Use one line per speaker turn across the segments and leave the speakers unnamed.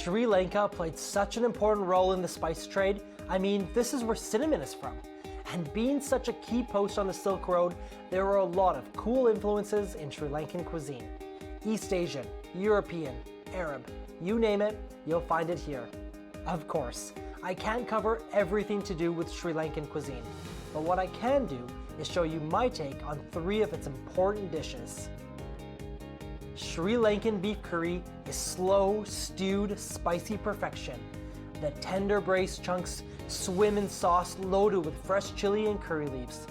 Sri Lanka played such an important role in the spice trade. I mean, this is where cinnamon is from. And being such a key post on the Silk Road, there are a lot of cool influences in Sri Lankan cuisine. East Asian, European, Arab, you name it, you'll find it here. Of course, I can't cover everything to do with Sri Lankan cuisine, but what I can do is show you my take on 3 of its important dishes. Sri Lankan beef curry is slow, stewed, spicy perfection. The tender braised chunks swim in sauce loaded with fresh chili and curry leaves.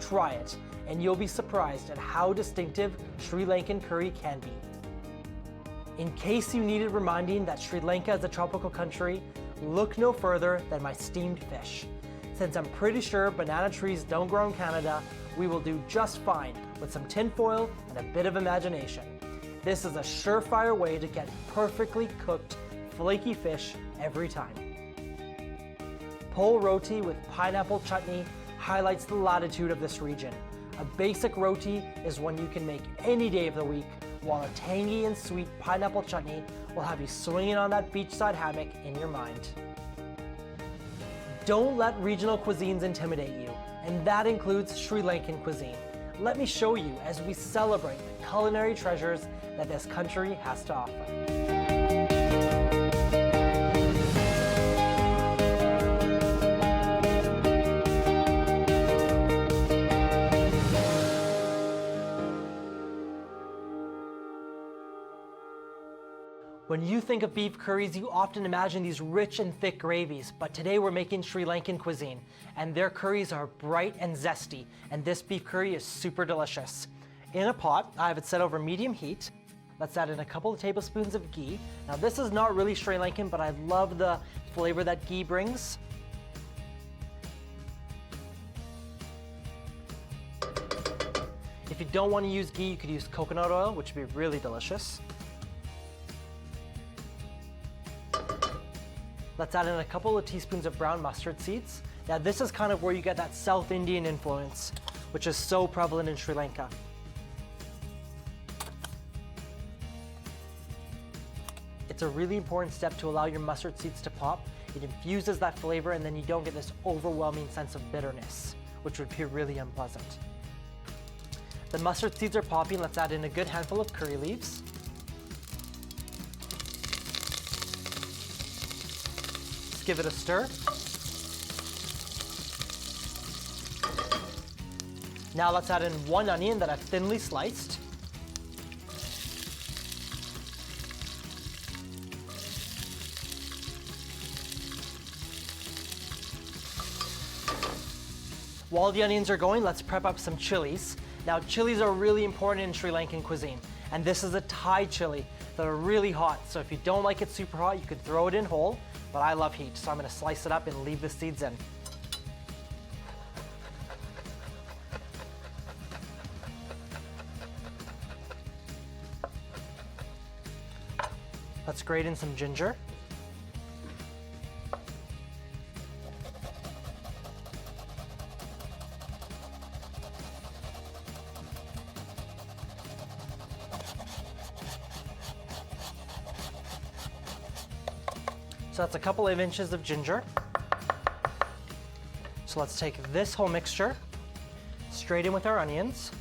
Try it, and you'll be surprised at how distinctive Sri Lankan curry can be. In case you needed reminding that Sri Lanka is a tropical country, look no further than my steamed fish. Since I'm pretty sure banana trees don't grow in Canada, we will do just fine with some tin foil and a bit of imagination. This is a surefire way to get perfectly cooked, flaky fish every time. Pole roti with pineapple chutney highlights the latitude of this region. A basic roti is one you can make any day of the week, while a tangy and sweet pineapple chutney will have you swinging on that beachside hammock in your mind. Don't let regional cuisines intimidate you, and that includes Sri Lankan cuisine. Let me show you as we celebrate the culinary treasures that this country has to offer. When you think of beef curries, you often imagine these rich and thick gravies, but today we're making Sri Lankan cuisine, and their curries are bright and zesty, and this beef curry is super delicious. In a pot, I have it set over medium heat. Let's add in a couple of tablespoons of ghee. Now this is not really Sri Lankan, but I love the flavor that ghee brings. If you don't want to use ghee, you could use coconut oil, which would be really delicious. Let's add in a couple of teaspoons of brown mustard seeds. Now this is kind of where you get that South Indian influence, which is so prevalent in Sri Lanka. It's a really important step to allow your mustard seeds to pop. It infuses that flavor and then you don't get this overwhelming sense of bitterness, which would be really unpleasant. The mustard seeds are popping. Let's add in a good handful of curry leaves. Give it a stir. Now let's add in 1 onion that I've thinly sliced. While the onions are going, let's prep up some chilies. Now chilies are really important in Sri Lankan cuisine, and this is a Thai chili that are really hot, so if you don't like it super hot, you could throw it in whole. But I love heat, so I'm going to slice it up and leave the seeds in. Let's grate in some ginger. So that's a couple of inches of ginger. So let's take this whole mixture straight in with our onions.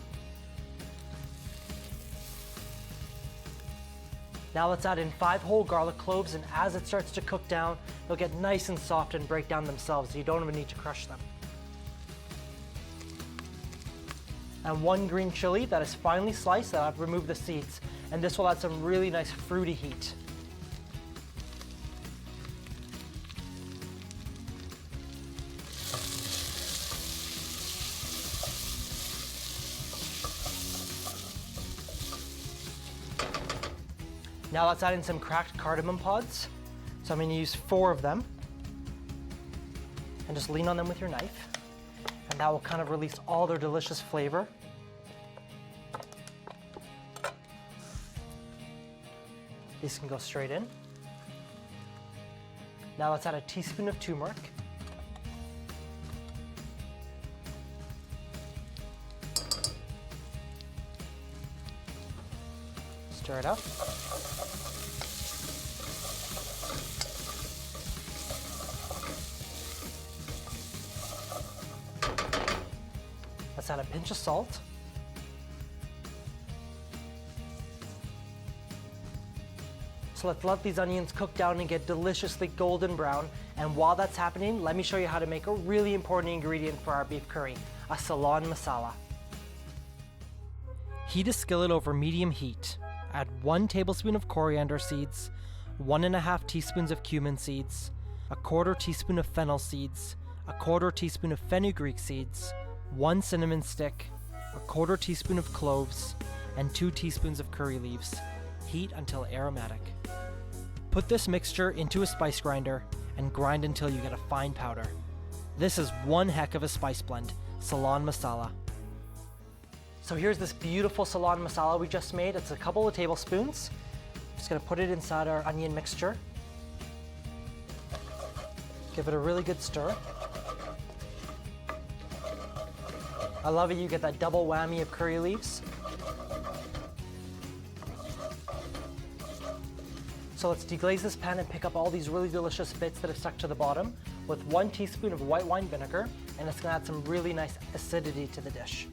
Now let's add in 5 whole garlic cloves, and as it starts to cook down, they'll get nice and soft and break down themselves. You don't even need to crush them. And 1 green chili that is finely sliced that I've removed the seeds, and this will add some really nice fruity heat. Now let's add in some cracked cardamom pods. So I'm going to use 4 of them. And just lean on them with your knife. And that will kind of release all their delicious flavor. These can go straight in. Now let's add a teaspoon of turmeric. Stir it up. Let's add a pinch of salt. So let's let these onions cook down and get deliciously golden brown. And while that's happening, let me show you how to make a really important ingredient for our beef curry, a salon masala. Heat a skillet over medium heat. Add 1 tablespoon of coriander seeds, 1.5 teaspoons of cumin seeds, 1/4 teaspoon of fennel seeds, 1/4 teaspoon of fenugreek seeds, 1 cinnamon stick, 1/4 teaspoon of cloves, and 2 teaspoons of curry leaves. Heat until aromatic. Put this mixture into a spice grinder and grind until you get a fine powder. This is one heck of a spice blend, salon masala. So here's this beautiful salon masala we just made. It's a couple of tablespoons. Just gonna put it inside our onion mixture. Give it a really good stir. I love it, you get that double whammy of curry leaves. So let's deglaze this pan and pick up all these really delicious bits that have stuck to the bottom with 1 teaspoon of white wine vinegar, and it's gonna add some really nice acidity to the dish.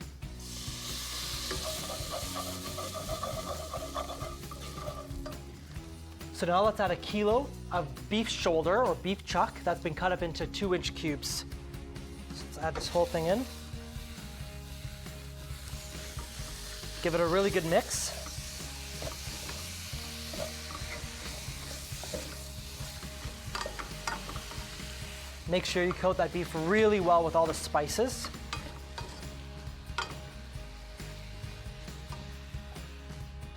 So now let's add a kilo of beef shoulder or beef chuck that's been cut up into 2-inch cubes. So let's add this whole thing in. Give it a really good mix. Make sure you coat that beef really well with all the spices.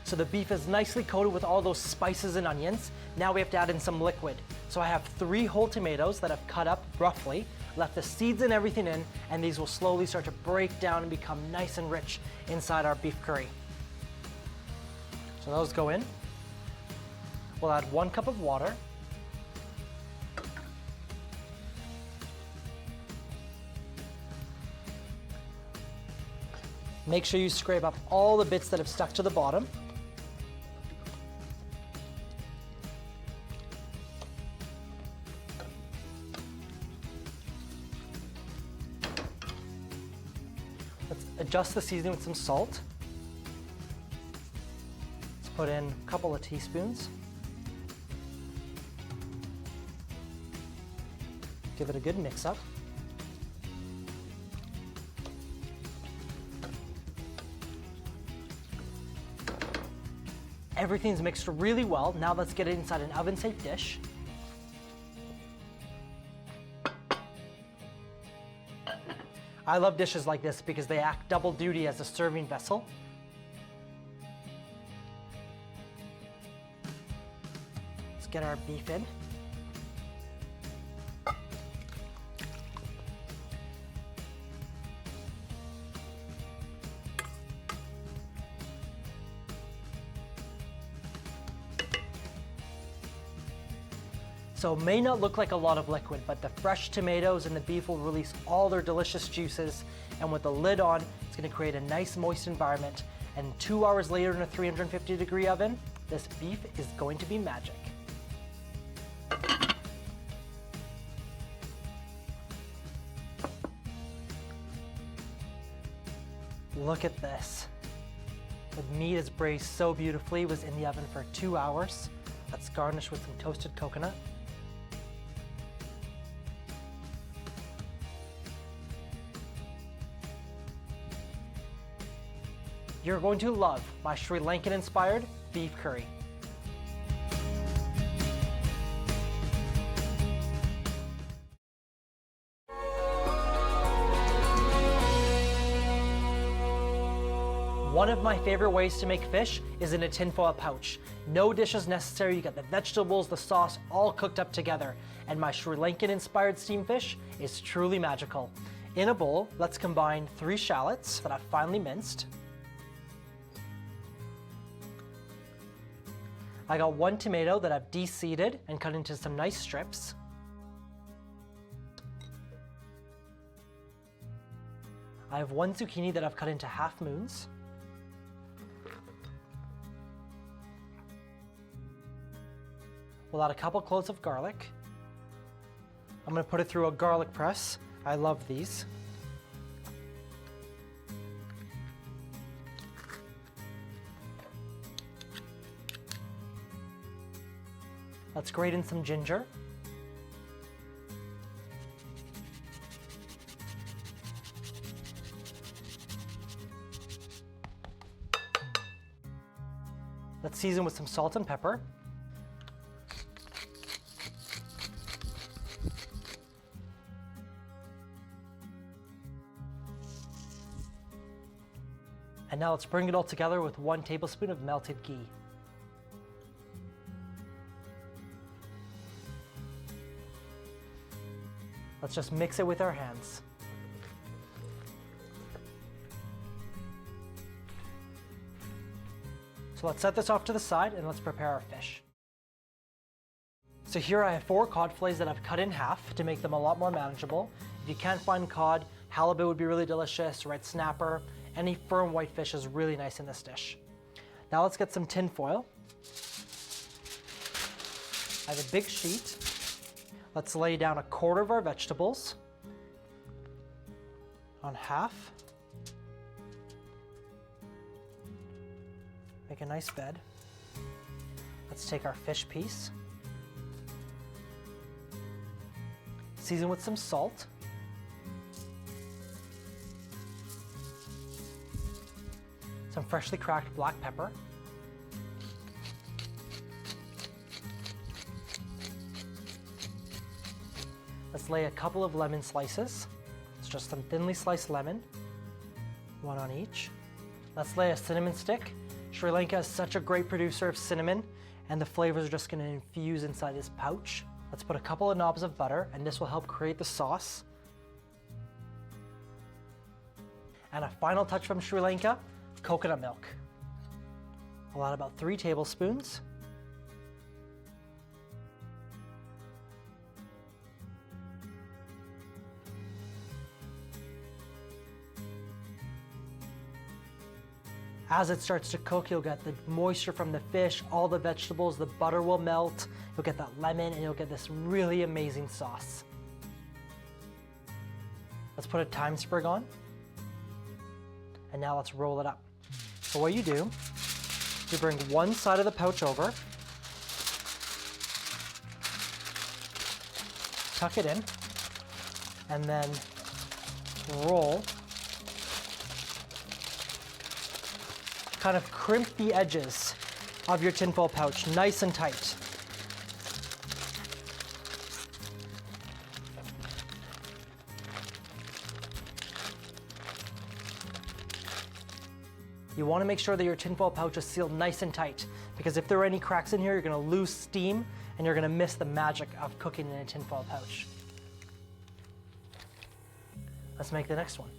So the beef is nicely coated with all those spices and onions. Now we have to add in some liquid. So I have 3 whole tomatoes that I've cut up roughly, left the seeds and everything in, and these will slowly start to break down and become nice and rich inside our beef curry. So those go in. We'll add 1 cup of water. Make sure you scrape up all the bits that have stuck to the bottom. Let's adjust the seasoning with some salt. Let's put in a couple of teaspoons. Give it a good mix up. Everything's mixed really well. Now let's get it inside an oven-safe dish. I love dishes like this because they act double duty as a serving vessel. Let's get our beef in. So it may not look like a lot of liquid, but the fresh tomatoes and the beef will release all their delicious juices, and with the lid on, it's gonna create a nice moist environment, and 2 hours later in a 350-degree oven, this beef is going to be magic. Look at this. The meat is braised so beautifully, it was in the oven for 2 hours. Let's garnish with some toasted coconut. You're going to love my Sri Lankan inspired beef curry. One of my favorite ways to make fish is in a tinfoil pouch. No dishes necessary, you get the vegetables, the sauce, all cooked up together. And my Sri Lankan inspired steamed fish is truly magical. In a bowl, let's combine 3 shallots that I've finely minced. I got 1 tomato that I've de-seeded and cut into some nice strips. I have 1 zucchini that I've cut into half moons. We'll add a couple cloves of garlic. I'm gonna put it through a garlic press. I love these. Let's grate in some ginger. Let's season with some salt and pepper. And now let's bring it all together with 1 tablespoon of melted ghee. Let's just mix it with our hands. So let's set this off to the side and let's prepare our fish. So here I have 4 cod fillets that I've cut in half to make them a lot more manageable. If you can't find cod, halibut would be really delicious, red snapper. Any firm white fish is really nice in this dish. Now let's get some tin foil. I have a big sheet. Let's lay down 1/4 of our vegetables on half. Make a nice bed. Let's take our fish piece. Season with some salt. Some freshly cracked black pepper. Let's lay a couple of lemon slices. It's just some thinly sliced lemon, 1 on each. Let's lay a cinnamon stick. Sri Lanka is such a great producer of cinnamon, and the flavors are just going to infuse inside this pouch. Let's put a couple of knobs of butter, and this will help create the sauce. And a final touch from Sri Lanka, coconut milk. I'll add about 3 tablespoons. As it starts to cook, you'll get the moisture from the fish, all the vegetables, the butter will melt, you'll get that lemon, and you'll get this really amazing sauce. Let's put a thyme sprig on. And now let's roll it up. So what you do, you bring one side of the pouch over, tuck it in, and then roll. Kind of crimp the edges of your tinfoil pouch nice and tight. You want to make sure that your tinfoil pouch is sealed nice and tight, because if there are any cracks in here, you're going to lose steam and you're going to miss the magic of cooking in a tinfoil pouch. Let's make the next one.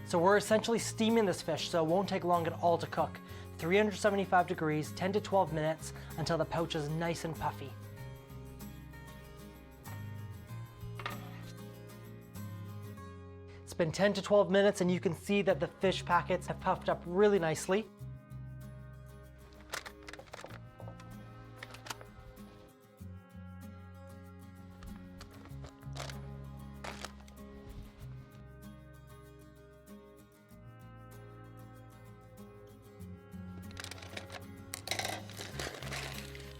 So we're essentially steaming this fish, so it won't take long at all to cook. 375 degrees, 10 to 12 minutes, until the pouch is nice and puffy. It's been 10 to 12 minutes and you can see that the fish packets have puffed up really nicely.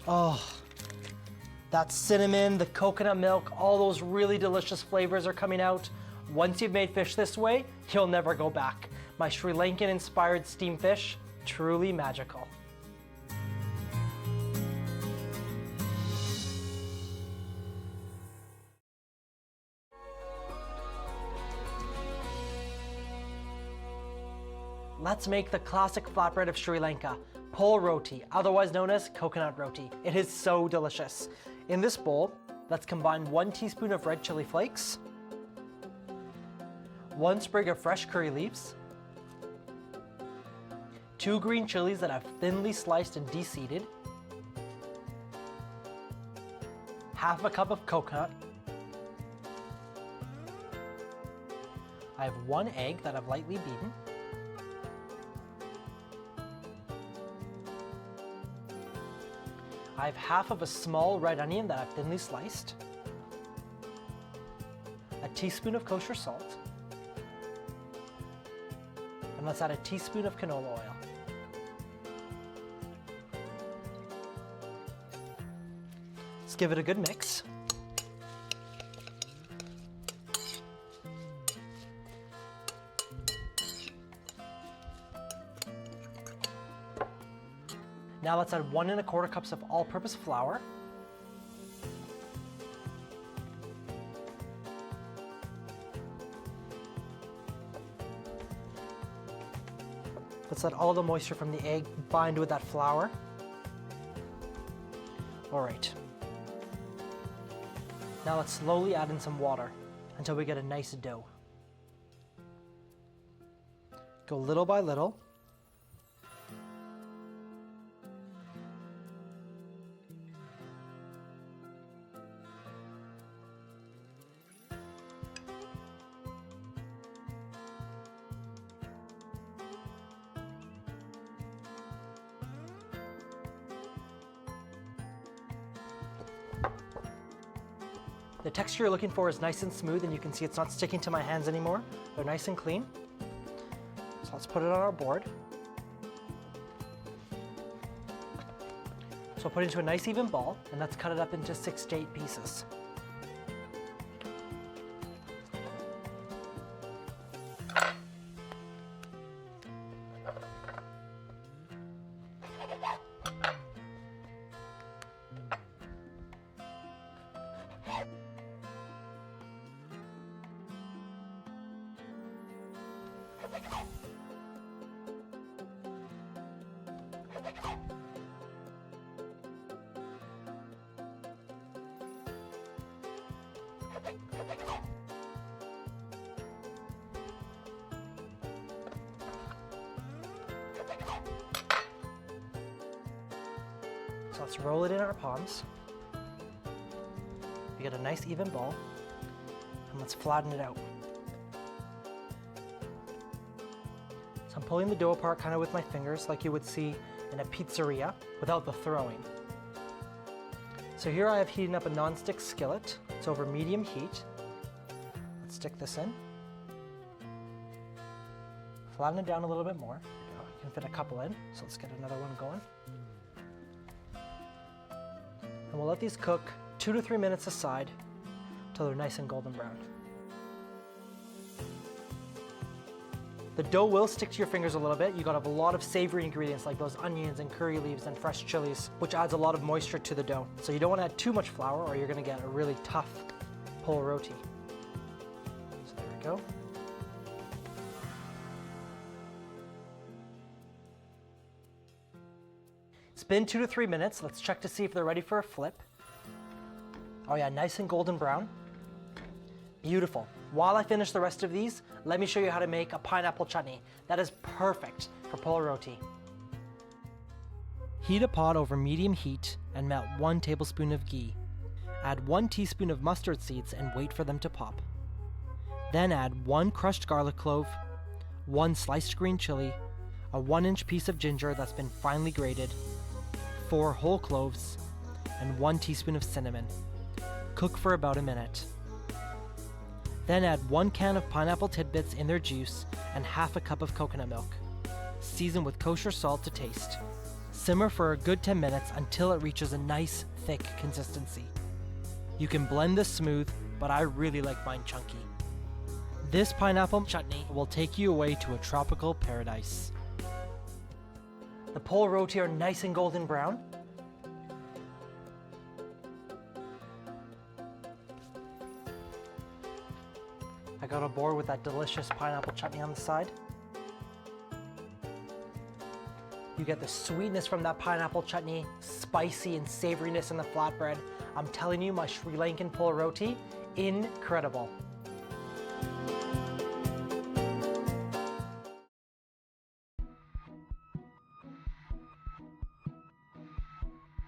Oh, That cinnamon, the coconut milk, all those really delicious flavors are coming out. Once you've made fish this way, you'll never go back. My Sri Lankan inspired steamed fish, truly magical. Let's make the classic flatbread of Sri Lanka, pol roti, otherwise known as coconut roti. It is so delicious. In this bowl, let's combine 1 teaspoon of red chili flakes, 1 sprig of fresh curry leaves, 2 green chilies that I've thinly sliced and de-seeded, half a cup of coconut, I have 1 egg that I've lightly beaten, I have half of a small red onion that I've thinly sliced, a teaspoon of kosher salt, and let's add a teaspoon of canola oil. Let's give it a good mix. Now let's add 1 1/4 cups of all-purpose flour. Let's let all the moisture from the egg bind with that flour. All right. Now let's slowly add in some water until we get a nice dough. Go little by little. The texture you're looking for is nice and smooth, and you can see it's not sticking to my hands anymore. They're nice and clean. So let's put it on our board. So put it into a nice even ball, and let's cut it up into 6 to 8 pieces. So let's roll it in our palms. We get a nice even ball, and let's flatten it out. So I'm pulling the dough apart kind of with my fingers like you would see in a pizzeria without the throwing. So here I have heating up a non-stick skillet. It's over medium heat. Let's stick this in. Flatten it down a little bit more. You can fit a couple in, so let's get another one going. And we'll let these cook 2 to 3 minutes aside until they're nice and golden brown. The dough will stick to your fingers a little bit. You gotta have a lot of savory ingredients like those onions and curry leaves and fresh chilies, which adds a lot of moisture to the dough. So you don't wanna add too much flour or you're gonna get a really tough pol roti. So there we go. It's been 2 to 3 minutes. Let's check to see if they're ready for a flip. Oh yeah, nice and golden brown. Beautiful. While I finish the rest of these, let me show you how to make a pineapple chutney. That is perfect for pol roti. Heat a pot over medium heat and melt 1 tablespoon of ghee. Add 1 teaspoon of mustard seeds and wait for them to pop. Then add 1 crushed garlic clove, 1 sliced green chili, a 1-inch piece of ginger that's been finely grated, 4 whole cloves, and 1 teaspoon of cinnamon. Cook for about a minute. Then add 1 can of pineapple tidbits in their juice and half a cup of coconut milk. Season with kosher salt to taste. Simmer for a good 10 minutes until it reaches a nice, thick consistency. You can blend this smooth, but I really like mine chunky. This pineapple chutney will take you away to a tropical paradise. The pole roti are nice and golden brown. I got on board with that delicious pineapple chutney on the side. You get the sweetness from that pineapple chutney, spicy and savoriness in the flatbread. I'm telling you, my Sri Lankan pole roti, incredible.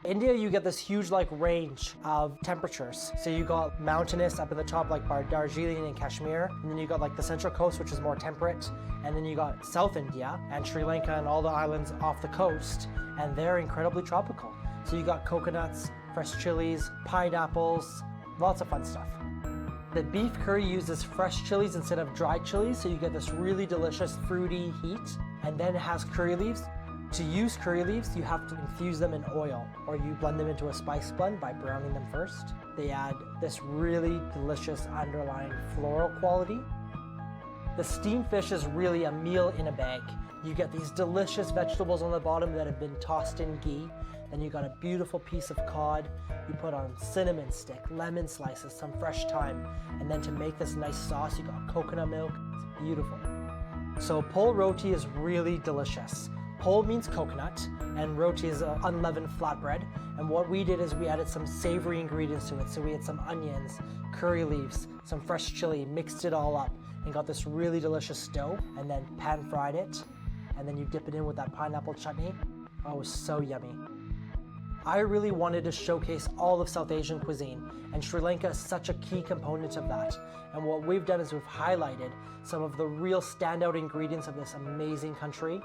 India, you get this huge range of temperatures. So you got mountainous up in the top like Darjeeling and Kashmir, and then you got the central coast, which is more temperate, and then you got South India and Sri Lanka and all the islands off the coast, and they're incredibly tropical. So you got coconuts, fresh chilies, pineapples, lots of fun stuff. The beef curry uses fresh chilies instead of dried chilies, so you get this really delicious fruity heat, and then it has curry leaves. To use curry leaves, you have to infuse them in oil, or you blend them into a spice blend by browning them first. They add this really delicious underlying floral quality. The steamed fish is really a meal in a bag. You get these delicious vegetables on the bottom that have been tossed in ghee. Then you got a beautiful piece of cod. You put on cinnamon stick, lemon slices, some fresh thyme, and then to make this nice sauce, you got coconut milk. It's beautiful. So pole roti is really delicious. Pole means coconut, and roti is an unleavened flatbread. And what we did is we added some savory ingredients to it. So we had some onions, curry leaves, some fresh chili, mixed it all up, and got this really delicious dough, and then pan fried it. And then you dip it in with that pineapple chutney. Oh, it was so yummy. I really wanted to showcase all of South Asian cuisine, and Sri Lanka is such a key component of that. And what we've done is we've highlighted some of the real standout ingredients of this amazing country.